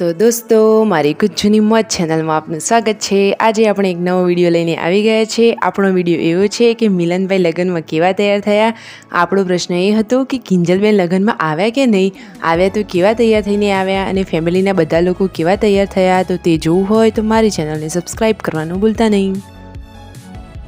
તો દોસ્તો મારી ગુજ્જુની મોજ ચેનલમાં આપનું સ્વાગત છે। આજે આપણે એક નવો વિડીયો લઈને આવી ગયા છે। આપણો વિડીયો એવો છે કે મિલનભાઈ લગ્નમાં કેવા તૈયાર થયા। આપણો પ્રશ્ન એ હતો કે કિંજલબેન લગ્નમાં આવ્યા કે નહીં આવ્યા, તો કેવા તૈયાર થઈને આવ્યા અને ફેમિલીના બધા લોકો કેવા તૈયાર થયા। તો તે જોવું હોય તો મારી ચેનલને સબસ્ક્રાઈબ કરવાનું ભૂલતા નહીં।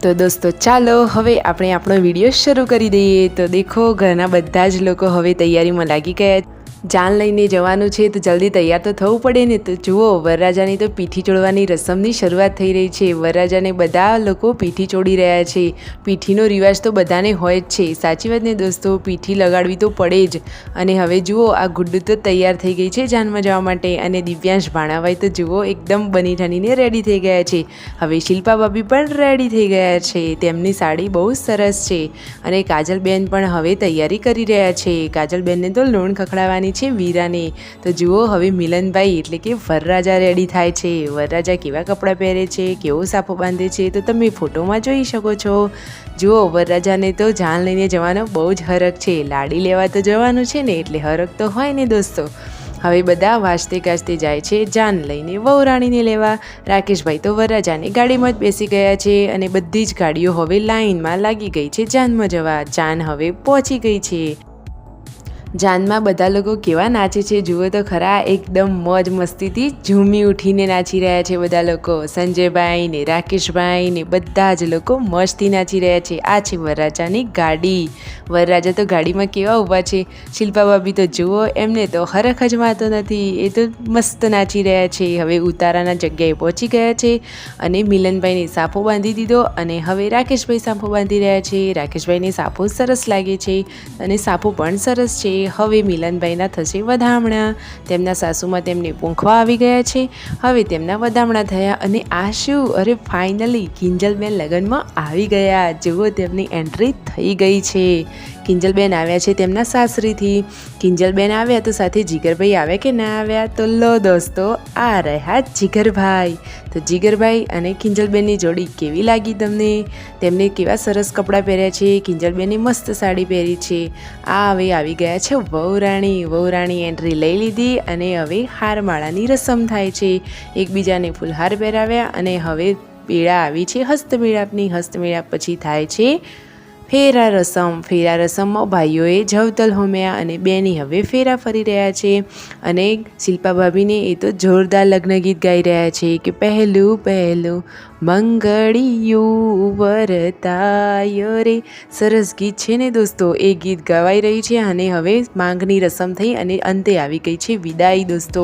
તો દોસ્તો ચાલો હવે આપણે આપણો વિડીયો શરૂ કરી દઈએ। તો દેખો ઘરના બધા જ લોકો હવે તૈયારીમાં લાગી ગયા। જાન લઈને જવાનું છે તો જલ્દી તૈયાર તો થવું પડે ને। તો જુઓ વરરાજાની તો પીઠી ચોળવાની રસમની શરૂઆત થઈ રહી છે। વરરાજાને બધા લોકો પીઠી ચોળી રહ્યા છે। પીઠીનો રિવાજ તો બધાને હોય જ છે, સાચી વાત ને દોસ્તો, પીઠી લગાડવી તો પડે જ। અને હવે જુઓ આ ગુડ્ડુ તો તૈયાર થઈ ગઈ છે જાનમાં જવા માટે, અને દિવ્યાંશ ભાણાભાઈ તો જુઓ એકદમ બની ઠનીને રેડી થઈ ગયા છે। હવે શિલ્પા ભાભી પણ રેડી થઈ ગયા છે, તેમની સાડી બહુ સરસ છે। અને કાજલબેન પણ હવે તૈયારી કરી રહ્યા છે। કાજલબેનને તો લોણ ખખડાવવાની છે વીરાને। તો જુઓ હવે મિલનભાઈ એટલે કે વરરાજા રેડી થાય છે। વરરાજા કેવા કપડાં પહેરે છે, કેવો સાફો બાંધે છે તો તમે ફોટોમાં જોઈ શકો છો। જુઓ વરરાજાને તો જાન લઈને જવાનો બહુ જ હરખ છે, લાડી લેવા તો જવાનું છે ને એટલે હરખ તો હોય ને દોસ્તો। હવે બધા વાજતે ગાજતે જાય છે જાન લઈને વહુરાણીને લેવા। રાકેશભાઈ તો વરરાજાની ગાડીમાં જ બેસી ગયા છે અને બધી જ ગાડીઓ હવે લાઈનમાં લાગી ગઈ છે જાનમાં જવા। જાન હવે પહોંચી ગઈ છે। જાનમાં બધા લોકો કેવા નાચે છે જુઓ તો ખરા, એકદમ મોજ મસ્તીથી ઝૂમી ઉઠીને નાચી રહ્યા છે બધા લોકો। સંજયભાઈ ને રાકેશભાઈ ને બધા જ લોકો મસ્તી નાચી રહ્યા છે। આ છે વરરાજાની ગાડી। વરરાજા તો ગાડીમાં કેવા ઊભા છે। શિલ્પા ભાભી તો જુઓ એમને તો હરખ જ માતો નથી, એ તો મસ્ત નાચી રહ્યા છે। હવે ઉતારાના જગ્યાએ પહોંચી ગયા છે અને મિલનભાઈને સાફો બાંધી દીધો અને હવે રાકેશભાઈ સાફો બાંધી રહ્યા છે। રાકેશભાઈને સાફો સરસ લાગે છે અને સાફો પણ સરસ છે। હવે મિલનભાઈના થશે વધામણા। તેમના સાસુમાં તેમને પૂંખવા આવી ગયા છે। હવે તેમના વધામણા થયા અને આ શું, અરે ફાઇનલી કિંજલબેન લગ્નમાં આવી ગયા। જુઓ તેમની એન્ટ્રી થઈ ગઈ છે। કિંજલબેન આવ્યા છે તેમના સાસરીથી। કિંજલબેન આવ્યા તો સાથે જીગરભાઈ આવ્યા કે ના આવ્યા? તો લો દોસ્તો આ રહ્યા જીગરભાઈ। તો જીગરભાઈ અને કિંજલબેનની જોડી કેવી લાગી તમને? તેમને કેવા સરસ કપડાં પહેર્યા છે। કિંજલબેને મસ્ત સાડી પહેરી છે। આ હવે આવી ગયા છે વહુરાણી। વહુરાણી એન્ટ્રી લઈ લીધી અને હવે હારમાળાની રસમ થાય છે। એકબીજાને ફૂલહાર પહેરાવ્યા અને હવે બેડા આવી છે હસ્તમેળાપની। હસ્તમેળાપ પછી થાય છે ફેરા રસમ। ફેરા રસમમાં ભાઈઓએ જવતલ હોમ્યા અને બેની હવે ફેરા ફરી રહ્યા છે। અને શિલ્પા ભાભીને એ તો જોરદાર લગ્ન ગીત ગાઈ રહ્યા છે કે પહેલું પહેલું મંગળિયું વરતાય રે। સરસ ગીત છે ને દોસ્તો, એ ગીત ગવાઈ રહ્યું છે અને હવે માંગની રસમ થઈ અને અંતે આવી ગઈ છે વિદાય દોસ્તો।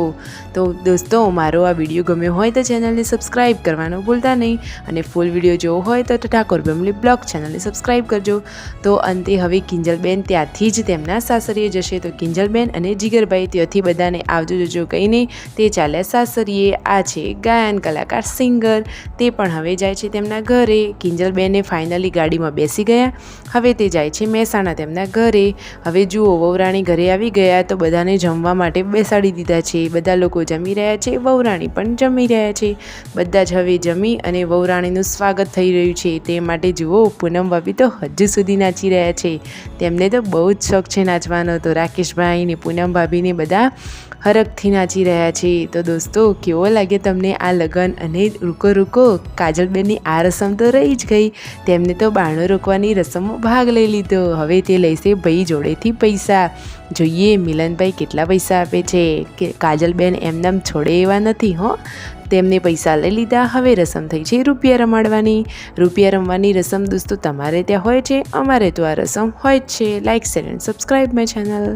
તો દોસ્તો મારો આ વિડીયો ગમ્યો હોય તો ચેનલને સબસ્ક્રાઈબ કરવાનું ભૂલતા નહીં, અને ફૂલ વિડીયો જોવો હોય તો ઠાકોર ફેમિલી બ્લોગ ચેનલને સબસ્ક્રાઈબ કરજો। તો અંતે હવે કિંજલબેન ત્યાંથી જ તેમના સાસરીએ જશે। તો કિંજલબેન અને જીગરભાઈ ત્યાંથી બધાને આવજો જોજો કહીને તે ચાલ્યા સાસરીએ। આ છે ગાયન કલાકાર સિંગર, તે પણ હવે જાય છે તેમના ઘરે। કિંજલબેને ફાઇનલી ગાડીમાં બેસી ગયા। હવે તે જાય છે મહેસાણા તેમના ઘરે। હવે જુઓ વહુરાણી ઘરે આવી ગયા તો બધાને જમવા માટે બેસાડી દીધા છે। બધા લોકો જમી રહ્યા છે, વહુરાણી પણ જમી રહ્યા છે। બધા જ હવે જમી અને વહુરાણીનું સ્વાગત થઈ રહ્યું છે, તે માટે જુઓ પૂનમ ભાભી તો હજુ સુધી નાચી રહ્યા છે। તેમને તો બહુ જ શોખ છે નાચવાનો। તો રાકેશભાઈ ને પૂનમ ભાભીને બધા હરખથી નાચી રહ્યા છે। તો દોસ્તો કેવો લાગે તમને આ લગ્ન? અને રૂકો રૂકો કાજલબેનની આ રસમ તો રહી જ ગઈ, તેમને તો બારણું રોકવાની રસમમાં ભાગ લઈ લીધો। હવે તે લેશે ભાઈ જોડેથી પૈસા। જોઈએ મિલનભાઈ કેટલા પૈસા આપે છે, કે કાજલબેન એમનેમ છોડે એવા નથી હો। તેમને પૈસા લઈ લીધા। હવે રસમ થઈ છે રૂપિયા રમાડવાની। રૂપિયા રમવાની રસમ દોસ્તો તમારે ત્યાં હોય છે, અમારે તો આ રસમ હોય જ છે। Like share and subscribe my channel.